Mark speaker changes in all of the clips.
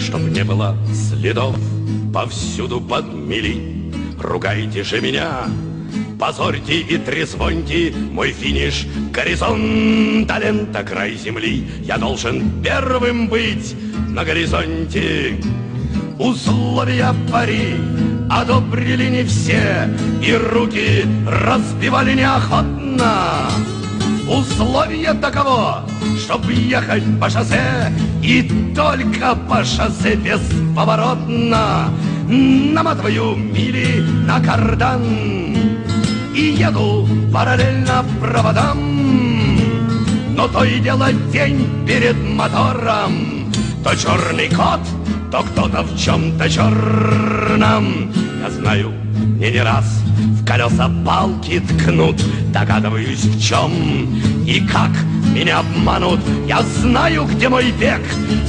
Speaker 1: чтоб не было следов, повсюду подмели. Ругайте же меня, позорьте и трезвоньте мой финиш, горизонт, а лента край земли. Я должен первым быть на горизонте. Условия пари одобрили не все, и руки разбивали неохотно. Условие таково, чтоб ехать по шоссе, и только по шоссе бесповоротно. Наматываю мили на кардан и еду параллельно проводам. Но то и дело день перед мотором, то черный кот, то кто-то в чем-то черном. Я знаю, мне не раз в колеса палки ткнут, догадываюсь в чем и как меня обманут. Я знаю, где мой бег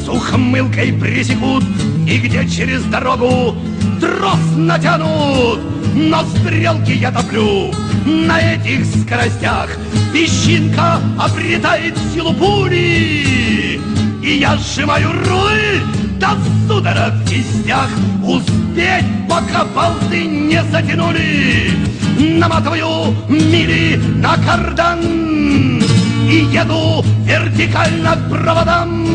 Speaker 1: с ухмылкой пресекут, и где через дорогу трос натянут. Но стрелки я топлю на этих скоростях, песчинка обретает силу пули, и я сжимаю руль до судорог в кистях. Успеть, пока болты не затянули. Наматываю мили на кардан и еду вертикально к проводам.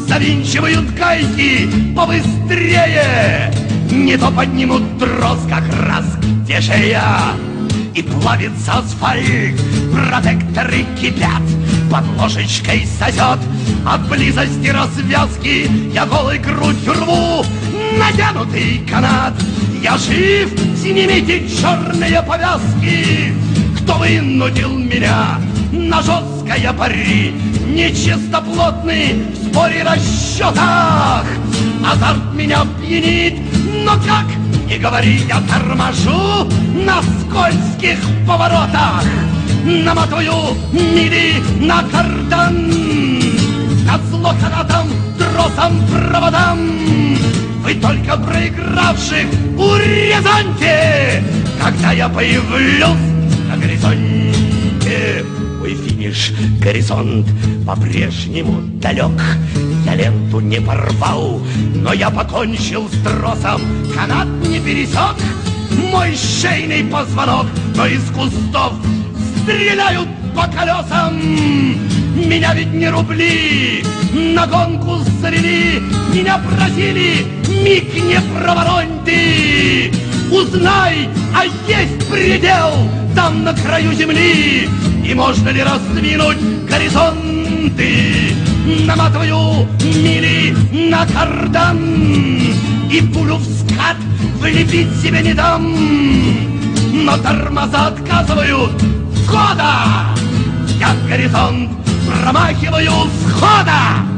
Speaker 1: Завинчивают гайки побыстрее, не то поднимут трос как раз где шея. И плавится асфальт, протекторы кипят, под ложечкой сосет от близости развязки. Я голой грудью рву натянутый канат. Я жив, снимите черные повязки. Кто вынудил меня на жесткое пари? Нечистоплотный в споре расчетах. Азарт меня пьянит, но как не говори, я торможу на скользких поворотах. Наматываю мили на кардан, назло канатом, тросом, проводам. Вы только проигравших урезаньте, когда я появлюсь на горизонте. Мой финиш, горизонт, по-прежнему далек. Я ленту не порвал, но я покончил с тросом, канат не пересек мой шейный позвонок, но из кустов стреляют по колесам. Меня ведь не рубли на гонку завели, меня просили, миг не проворонь ты. Узнай, а есть предел там на краю земли, и можно ли раздвинуть горизонты. Наматываю мили на кардан и пулю в скат влепить себе не дам. Но тормоза отказывают хода, я горизонт промахиваю с хода.